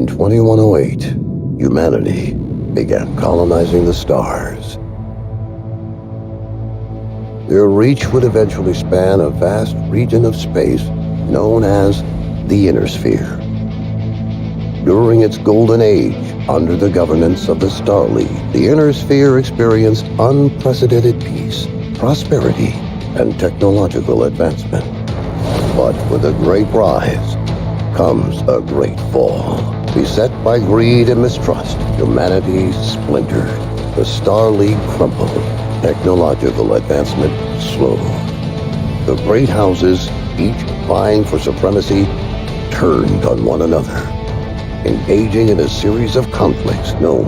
In 2108, humanity began colonizing the stars. Their reach would eventually span a vast region of space known as the Inner Sphere. During its golden age, under the governance of the Star League, the Inner Sphere experienced unprecedented peace, prosperity, and technological advancement. But with a great rise comes a great fall. Beset by greed and mistrust, humanity splintered. The Star League crumbled. Technological advancement slowed. The great houses, each vying for supremacy, turned on one another, engaging in a series of conflicts known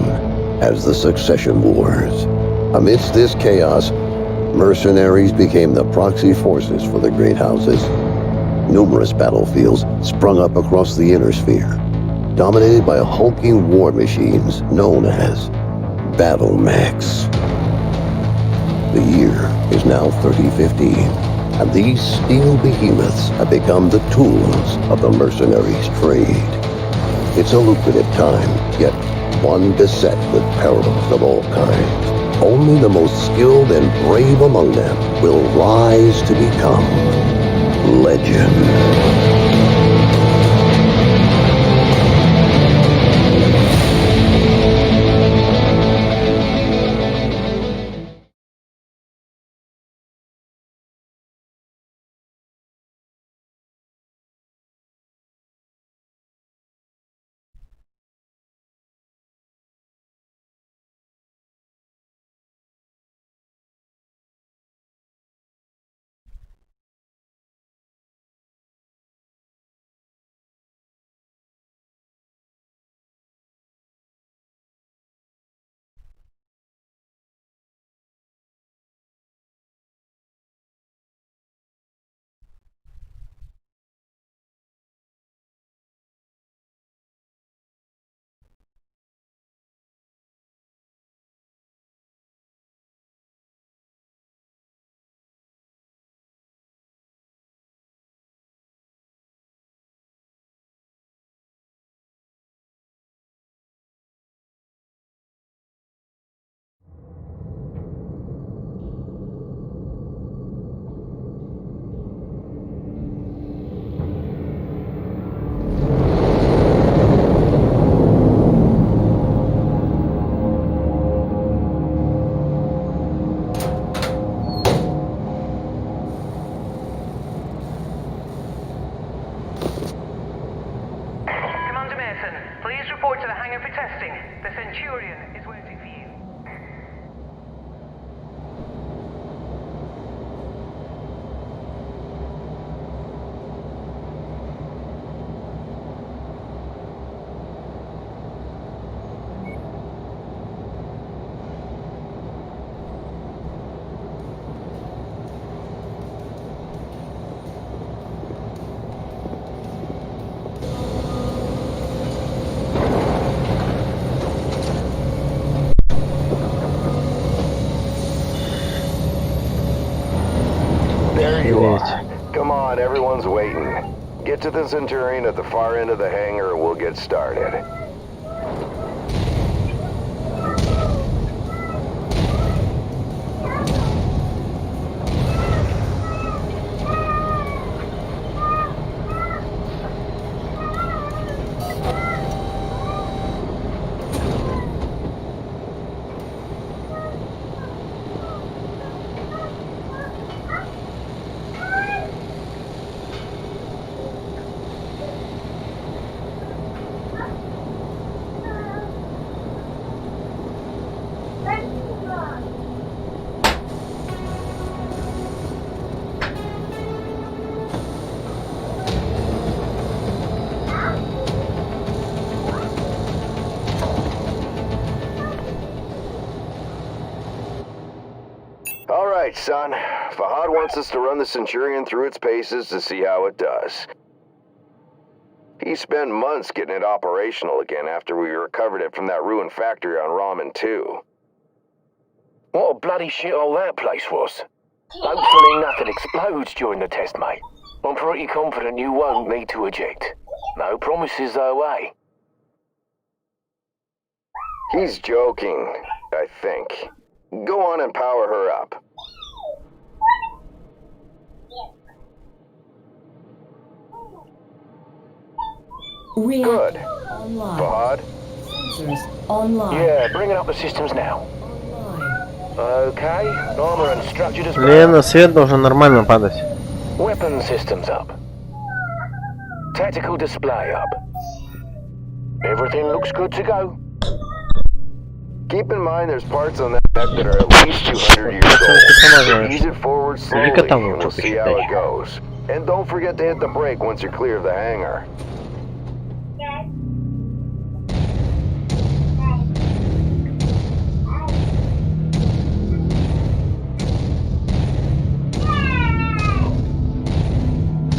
as the Succession Wars. Amidst this chaos, mercenaries became the proxy forces for the great houses. Numerous battlefields sprung up across the Inner Sphere, dominated by hulking war machines known as battle mechs. The year is now 3015, and these steel behemoths have become the tools of the mercenaries' trade. It's a lucrative time, yet one beset with perils of all kinds. Only the most skilled and brave among them will rise to become legend. Come on, everyone's waiting. Get to the Centurion at the far end of the hangar and we'll get started. Alright, son. Fahad wants us to run the Centurion through its paces to see how it does. He spent months getting it operational again after we recovered it from that ruined factory on Ramen 2. What a bloody shithole that place was. Hopefully nothing explodes during the test, mate. I'm pretty confident you won't need to eject. No promises though, eh? He's joking, I think. Go on and power her up. Good. Online. Fahad? Sensors online. Yeah, bringing up the systems now. Online. Okay, armor and structure display. Лена, свет должен нормально падать. Weapon systems up. Tactical display up. Everything looks good to go. Keep in mind there's parts on that mech that are at least 200 years old. Ease it forward slowly and we'll see how it goes. And don't forget to hit the brake once you're clear of the hangar.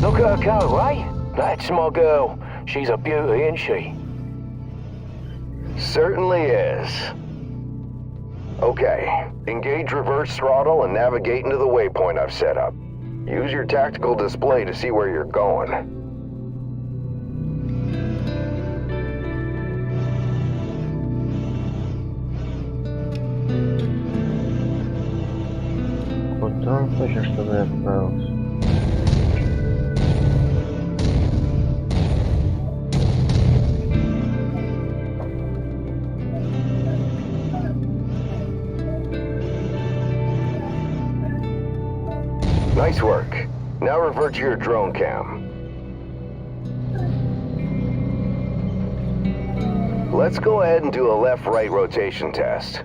Look at her go, eh? That's my girl. She's a beauty, isn't she? Certainly is. Okay, engage reverse throttle and navigate into the waypoint I've set up. Use your tactical display to see where you're going. Куда он хочет, чтобы я отправился? Nice work. Now revert to your drone cam. Let's go ahead and do a left-right rotation test.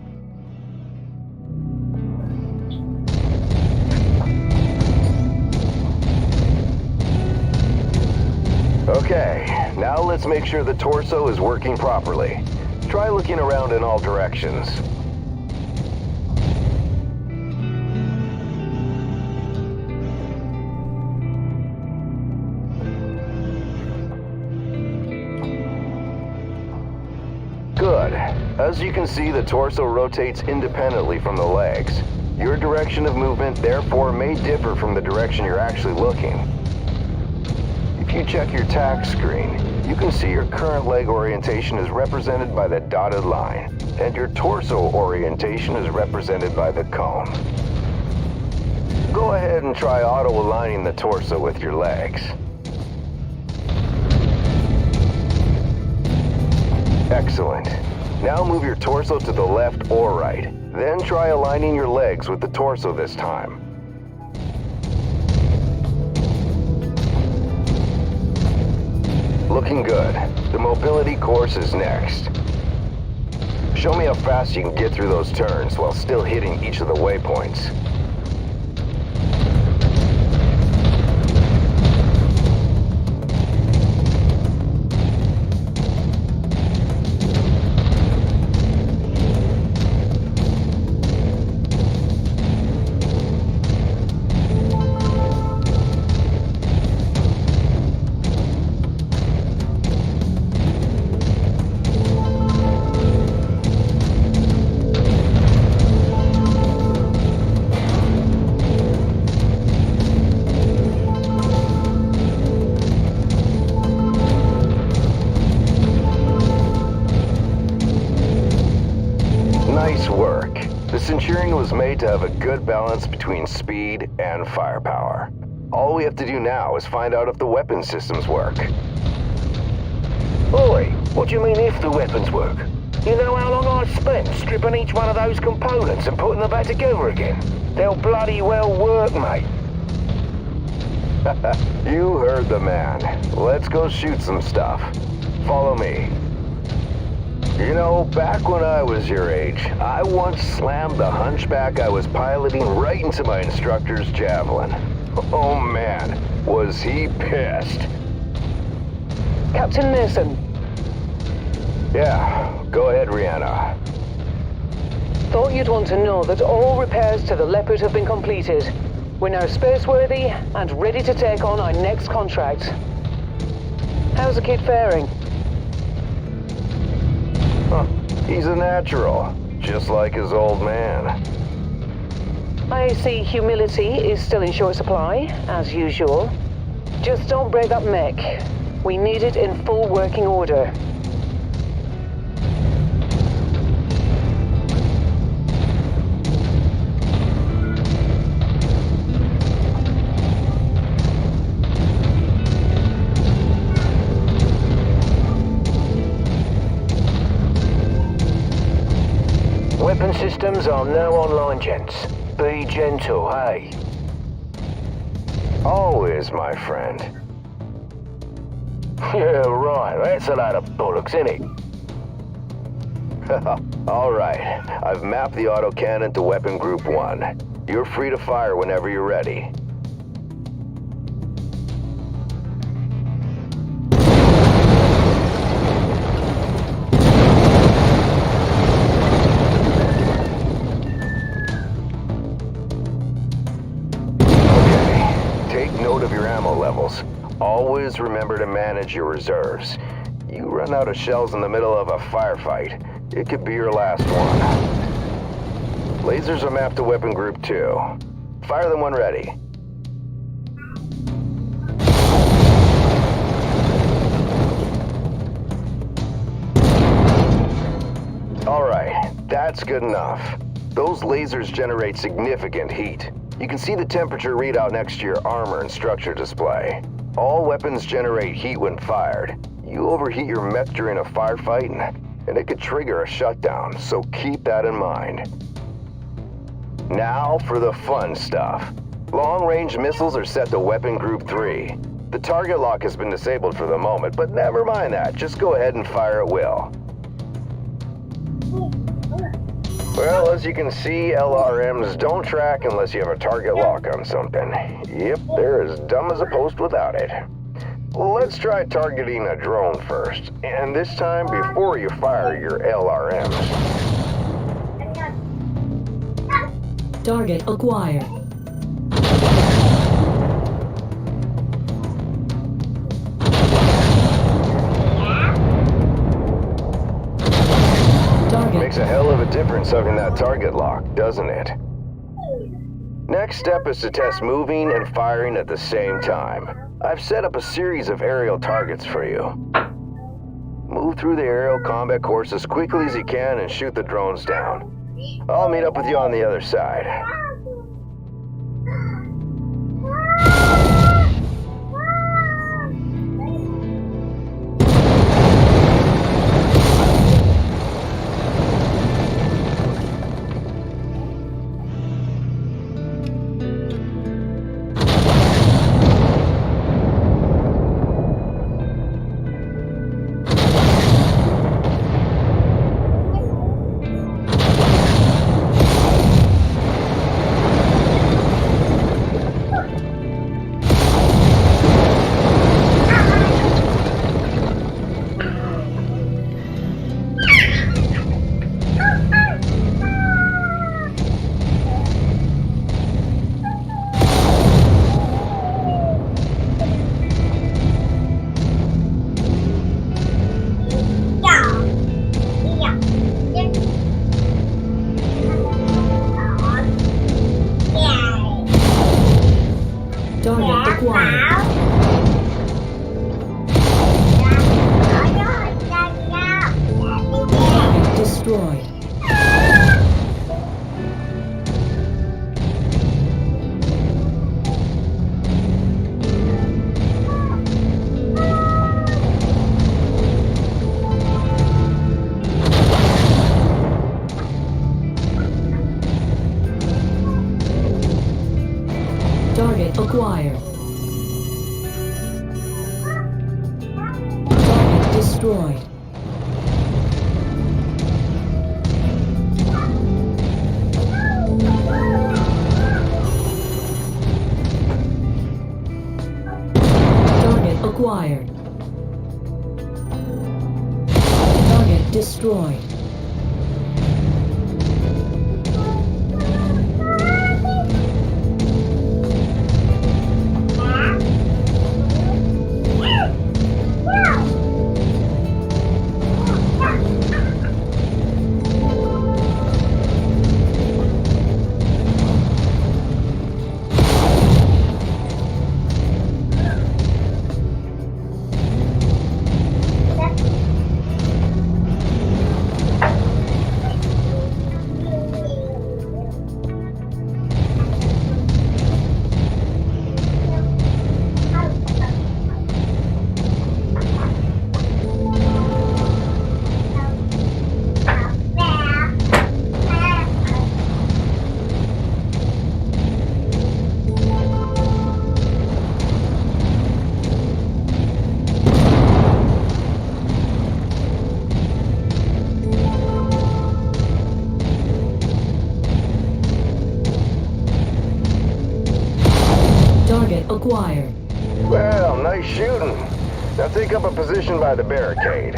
Okay, now let's make sure the torso is working properly. Try looking around in all directions. Good. As you can see, the torso rotates independently from the legs. Your direction of movement, therefore, may differ from the direction you're actually looking. If you check your tack screen, you can see your current leg orientation is represented by the dotted line, and your torso orientation is represented by the cone. Go ahead and try auto-aligning the torso with your legs. Excellent. Now move your torso to the left or right. Then try aligning your legs with the torso this time. Looking good. The mobility course is next. Show me how fast you can get through those turns while still hitting each of the waypoints. Nice work. The Centurion was made to have a good balance between speed and firepower. All we have to do now is find out if the weapon systems work. Oi, what do you mean if the weapons work? You know how long I've spent stripping each one of those components and putting them back together again? They'll bloody well work, mate. You heard the man. Let's go shoot some stuff. Follow me. You know, back when I was your age, I once slammed the hunchback I was piloting right into my instructor's javelin. Oh man, was he pissed. Captain Mason. Yeah, go ahead, Rihanna. Thought you'd want to know that all repairs to the Leopard have been completed. We're now spaceworthy and ready to take on our next contract. How's the kid faring? Huh. He's a natural, just like his old man. I see humility is still in short supply, as usual. Just don't break that mech. We need it in full working order. Weapon systems are now online, gents. Be gentle, hey? Always, my friend. Yeah, right. That's a load of bollocks, isn't All right. I've mapped the autocannon to Weapon Group 1. You're free to fire whenever you're ready. Of your ammo levels. Always remember to manage your reserves. You run out of shells in the middle of a firefight, it could be your last one. Lasers are mapped to Weapon Group 2. Fire them when ready. Alright, that's good enough. Those lasers generate significant heat. You can see the temperature readout next to your armor and structure display. All weapons generate heat when fired. You overheat your mech during a firefight, and it could trigger a shutdown, so keep that in mind. Now for the fun stuff. Long-range missiles are set to Weapon Group 3. The target lock has been disabled for the moment, but never mind that. Just go ahead and fire at will. Well, as you can see, LRMs don't track unless you have a target lock on something. Yep, they're as dumb as a post without it. Let's try targeting a drone first, and this time before you fire your LRMs. Target acquired. Makes a hell of a difference having that target lock, doesn't it? Next step is to test moving and firing at the same time. I've set up a series of aerial targets for you. Move through the aerial combat course as quickly as you can and shoot the drones down. I'll meet up with you on the other side. Destroyed. Target acquired. Target destroyed. Target acquired. Target destroyed. Target acquired. Well, nice shooting. Now take up a position by the barricade.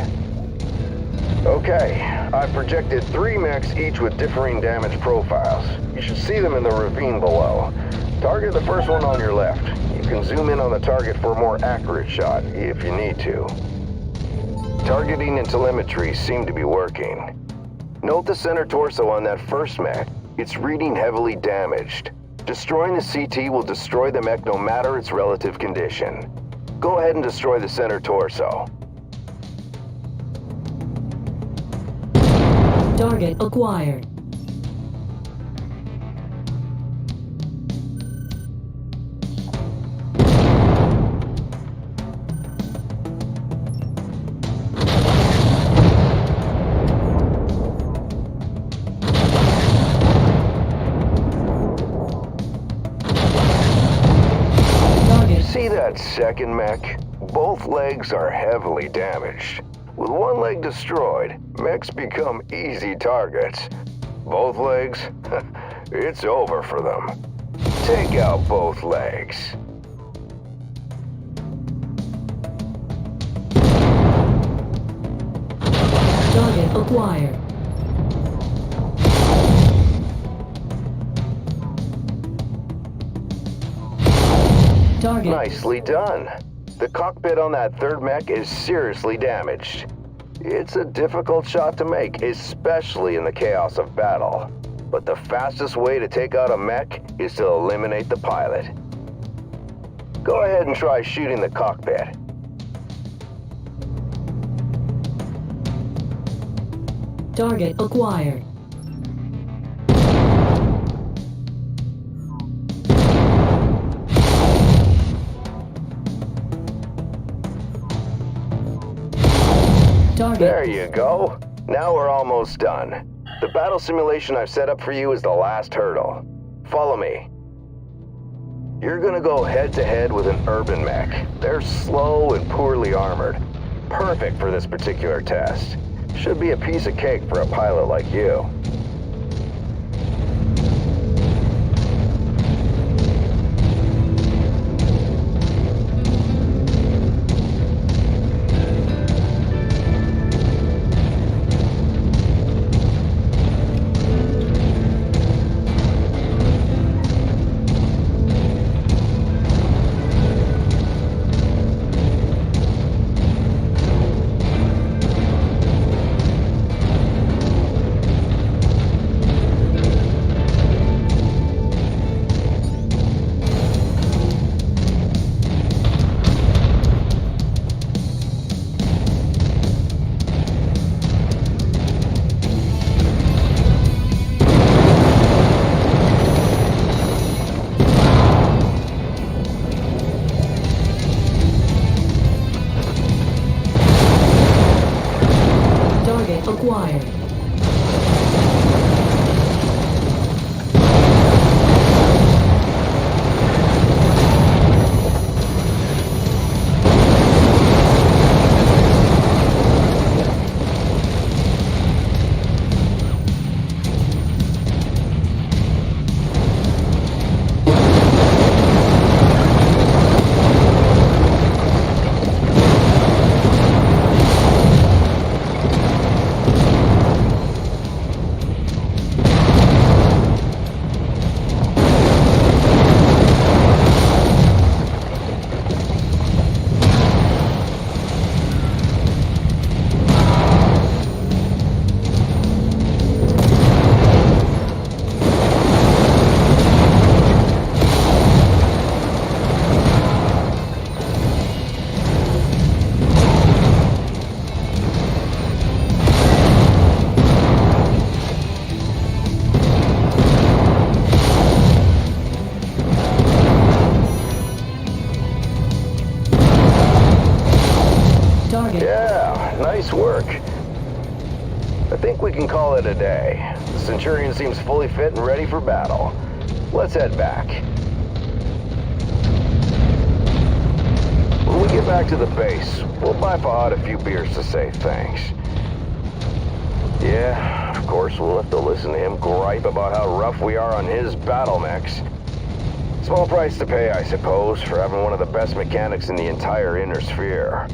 Okay, I've projected 3 mechs, each with differing damage profiles. You should see them in the ravine below. Target the first one on your left. You can zoom in on the target for a more accurate shot, if you need to. Targeting and telemetry seem to be working. Note the center torso on that first mech. It's reading heavily damaged. Destroying the CT will destroy the mech no matter its relative condition. Go ahead and destroy the center torso. Target acquired. See that second mech? Both legs are heavily damaged. With one leg destroyed, mechs become easy targets. Both legs? It's over for them. Take out both legs. Target acquired. Target. Nicely done. The cockpit on that third mech is seriously damaged. It's a difficult shot to make, especially in the chaos of battle. But the fastest way to take out a mech is to eliminate the pilot. Go ahead and try shooting the cockpit. Target acquired. Target. There you go. Now we're almost done. The battle simulation I've set up for you is the last hurdle. Follow me. You're gonna go head-to-head with an urban mech. They're slow and poorly armored. Perfect for this particular test. Should be a piece of cake for a pilot like you. Acquired. Yeah, nice work. I think we can call it a day. The Centurion seems fully fit and ready for battle. Let's head back. When we get back to the base, we'll buy Fahad a few beers to say thanks. Yeah, of course we'll have to listen to him gripe about how rough we are on his battle mechs. It's Small price to pay, I suppose, for having one of the best mechanics in the entire Inner Sphere.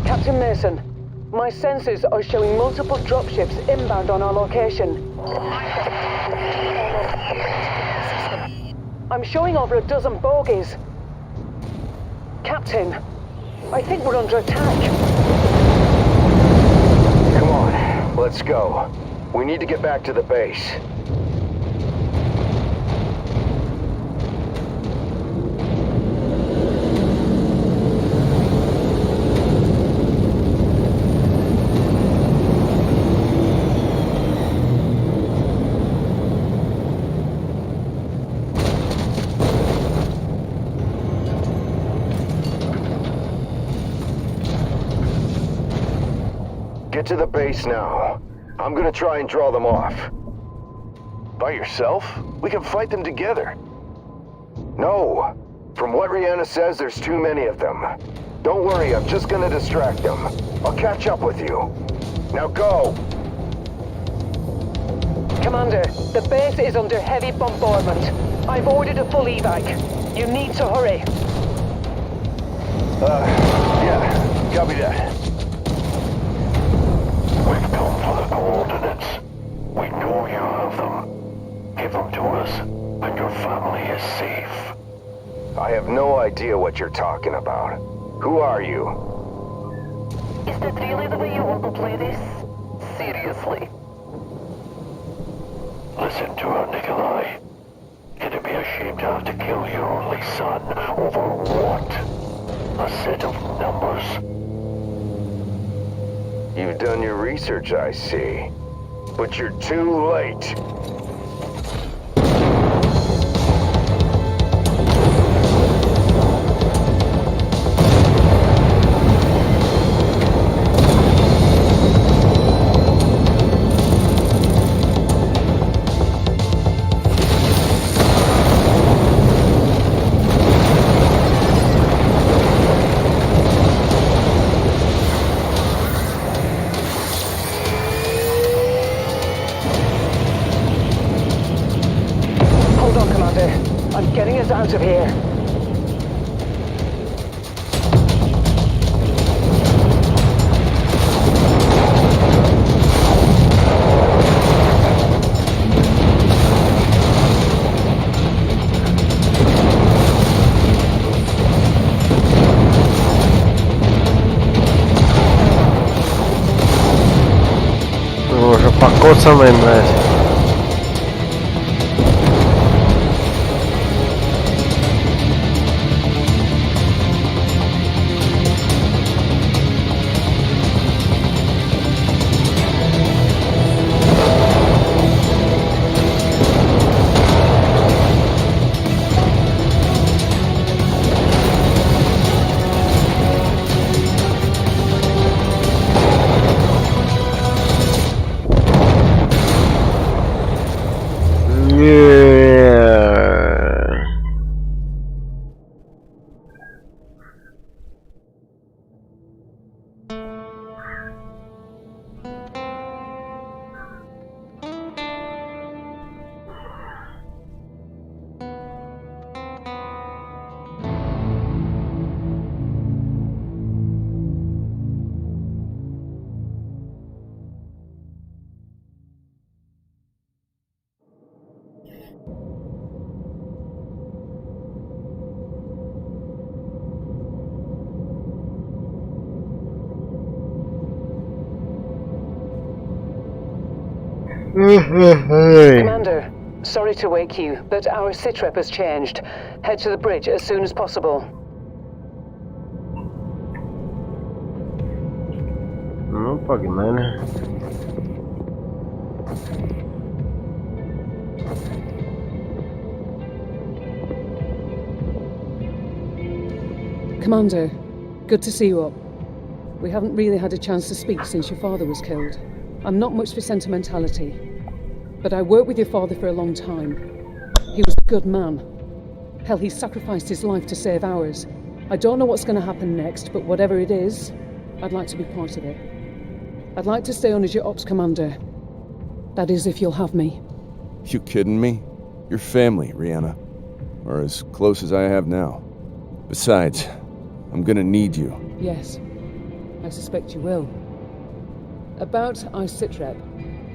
Captain Mason, my sensors are showing multiple dropships inbound on our location. I'm showing over a dozen bogies. Captain, I think we're under attack. Come on, let's go. We need to get back to the base. Get to the base now. I'm gonna try and draw them off. By yourself? We can fight them together. No. From what Rihanna says, there's too many of them. Don't worry, I'm just gonna distract them. I'll catch up with you. Now go! Commander, the base is under heavy bombardment. I've ordered a full evac. You need to hurry. Yeah, copy that. We've come for the coordinates. We know you have them. Give them to us, and your family is safe. I have no idea what you're talking about. Who are you? Is that really the way you want to play this? Seriously? Listen to her, Nikolai. It'd be a shame to have to kill your only son over what? A set of numbers? You've done your research, I see. But you're too late. I'm getting us out of here. Уже покоцанный, блядь. Commander, sorry to wake you, but our sitrep has changed. Head to the bridge as soon as possible. Ну, погнали. Commander, good to see you up. We haven't really had a chance to speak since your father was killed. I'm not much for sentimentality, but I worked with your father for a long time. He was a good man. Hell, he sacrificed his life to save ours. I don't know what's going to happen next, but whatever it is, I'd like to be part of it. I'd like to stay on as your ops commander. That is, if you'll have me. You kidding me? You're family, Rihanna. Or as close as I have now. Besides, I'm gonna need you. Yes, I suspect you will. About our sitrep,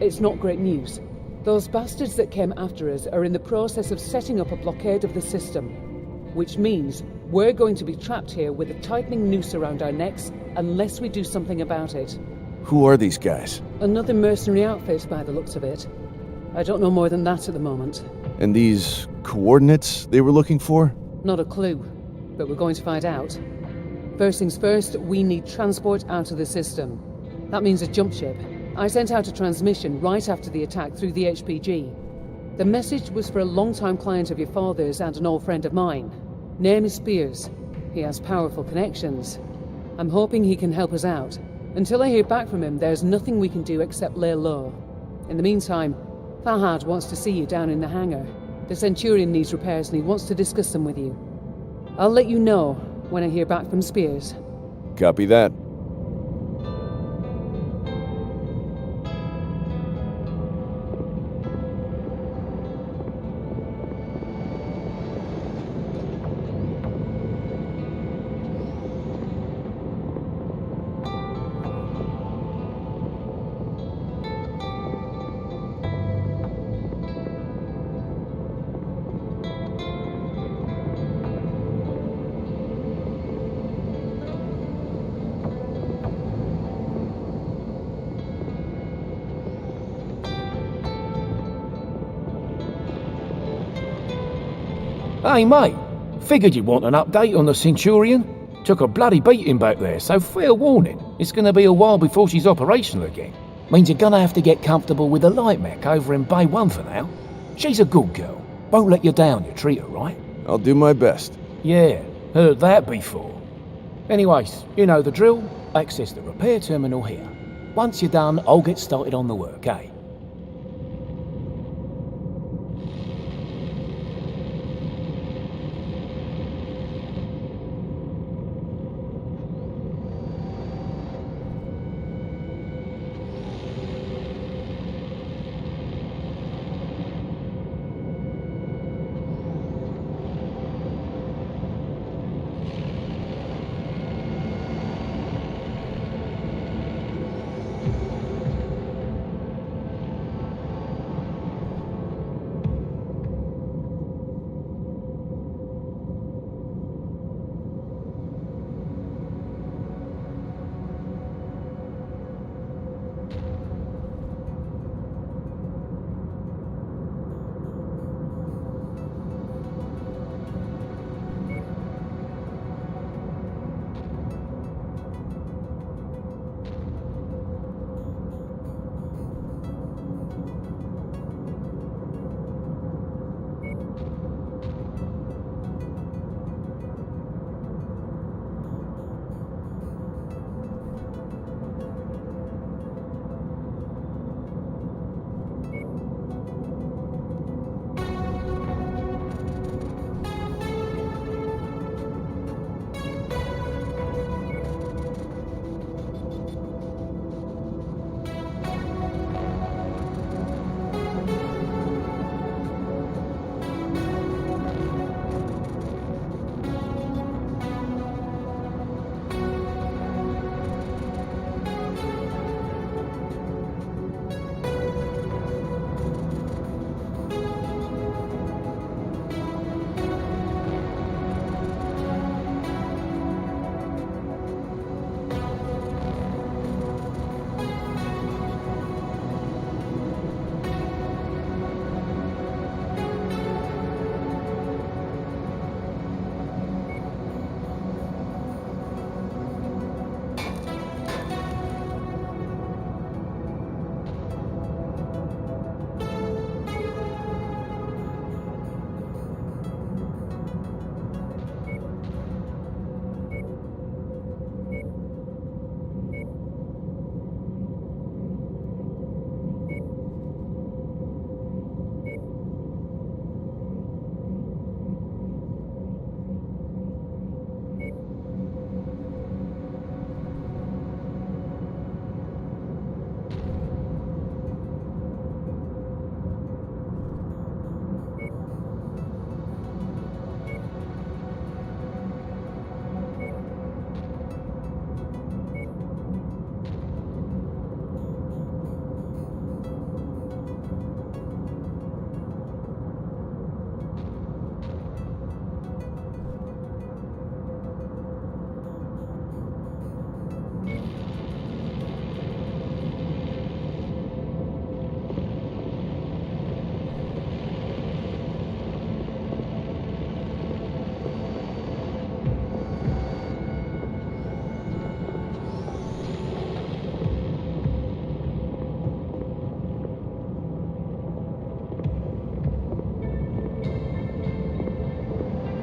it's not great news. Those bastards that came after us are in the process of setting up a blockade of the system, which means we're going to be trapped here with a tightening noose around our necks unless we do something about it. Who are these guys? Another mercenary outfit by the looks of it. I don't know more than that at the moment. And these coordinates they were looking for? Not a clue, but we're going to find out. First things first, we need transport out of the system. That means a jump ship. I sent out a transmission right after the attack through the HPG. The message was for a long-time client of your father's and an old friend of mine. Name is Spears. He has powerful connections. I'm hoping he can help us out. Until I hear back from him, there's nothing we can do except lay low. In the meantime, Fahad wants to see you down in the hangar. The Centurion needs repairs and he wants to discuss them with you. I'll let you know when I hear back from Spears. Copy that. Hey, mate. Figured you'd want an update on the Centurion. Took a bloody beating back there, so fair warning. It's gonna be a while before she's operational again. Means you're gonna have to get comfortable with the light mech over in Bay 1 for now. She's a good girl. Won't let you down, you treat her right. I'll do my best. Yeah, heard that before. Anyways, you know the drill. Access the repair terminal here. Once you're done, I'll get started on the work, eh?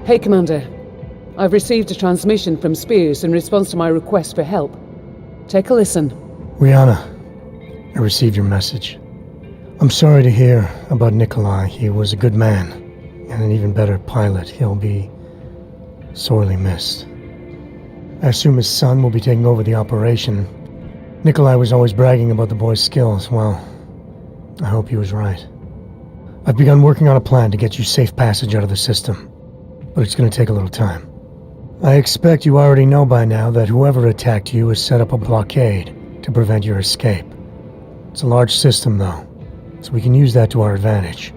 Hey, Commander. I've received a transmission from Spears in response to my request for help. Take a listen. Rihanna, I received your message. I'm sorry to hear about Nikolai. He was a good man, and an even better pilot. He'll be sorely missed. I assume his son will be taking over the operation. Nikolai was always bragging about the boy's skills. Well, I hope he was right. I've begun working on a plan to get you safe passage out of the system, but it's going to take a little time. I expect you already know by now that whoever attacked you has set up a blockade to prevent your escape. It's a large system, though, so we can use that to our advantage.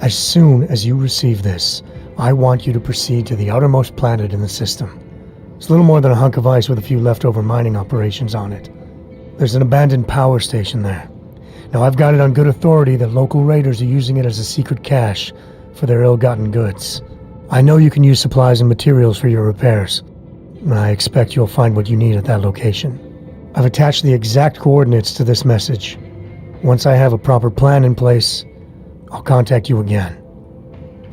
As soon as you receive this, I want you to proceed to the outermost planet in the system. It's little more than a hunk of ice with a few leftover mining operations on it. There's an abandoned power station there. Now, I've got it on good authority that local raiders are using it as a secret cache for their ill-gotten goods. I know you can use supplies and materials for your repairs, and I expect you'll find what you need at that location. I've attached the exact coordinates to this message. Once I have a proper plan in place, I'll contact you again.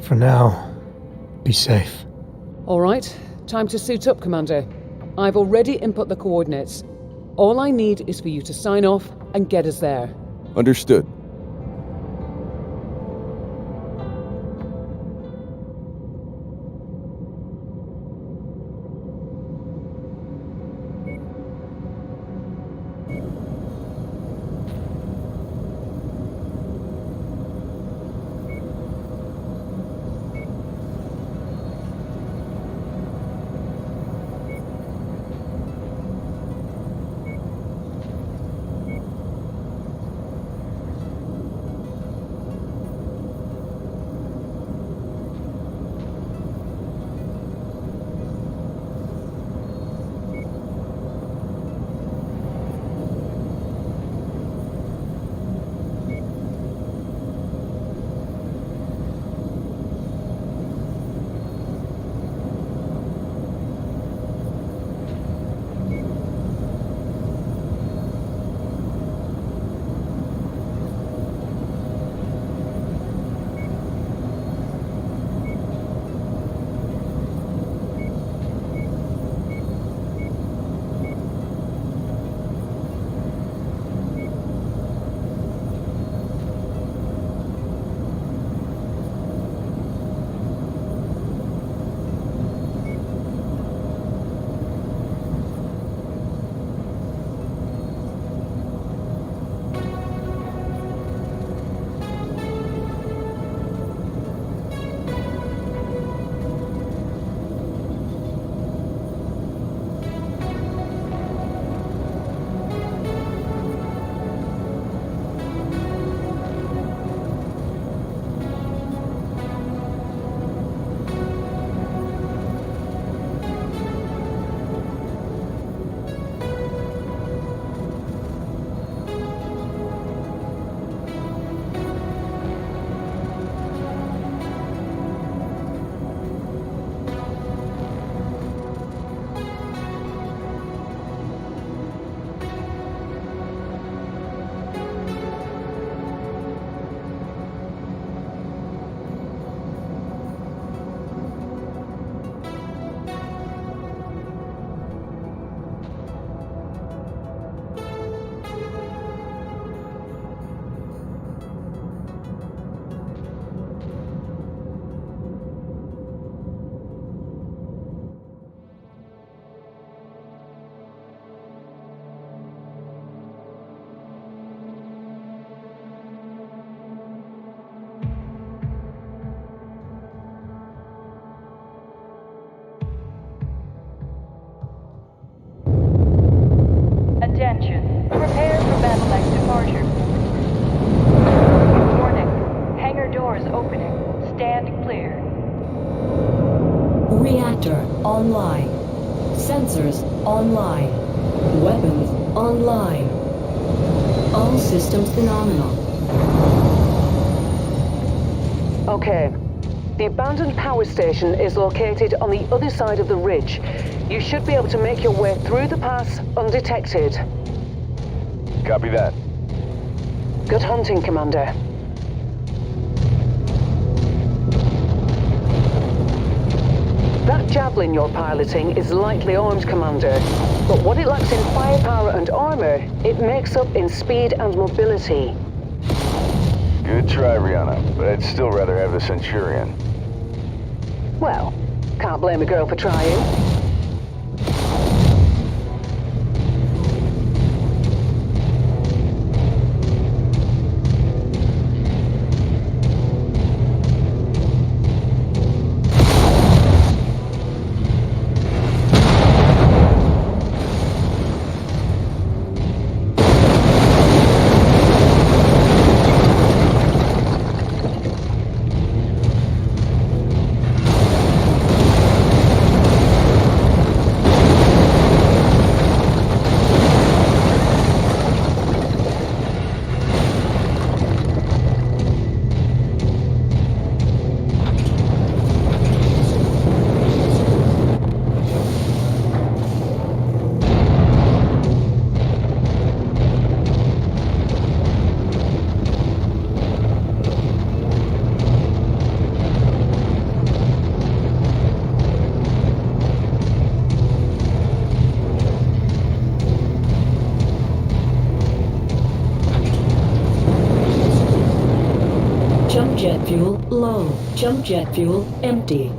For now, be safe. All right, time to suit up, Commander. I've already input the coordinates. All I need is for you to sign off and get us there. Understood. Attention. Prepare for battle-like departure. Warning. Hangar doors opening. Stand clear. Reactor online. Sensors online. Weapons online. All systems phenomenal. Okay. The abandoned power station is located on the other side of the ridge. You should be able to make your way through the pass undetected. Copy that. Good hunting, Commander. That javelin you're piloting is lightly armed, Commander. But what it lacks in firepower and armor, it makes up in speed and mobility. Good try, Rihanna, but I'd still rather have the Centurion. Well, can't blame a girl for trying. Jump jet fuel low. Jump jet fuel empty.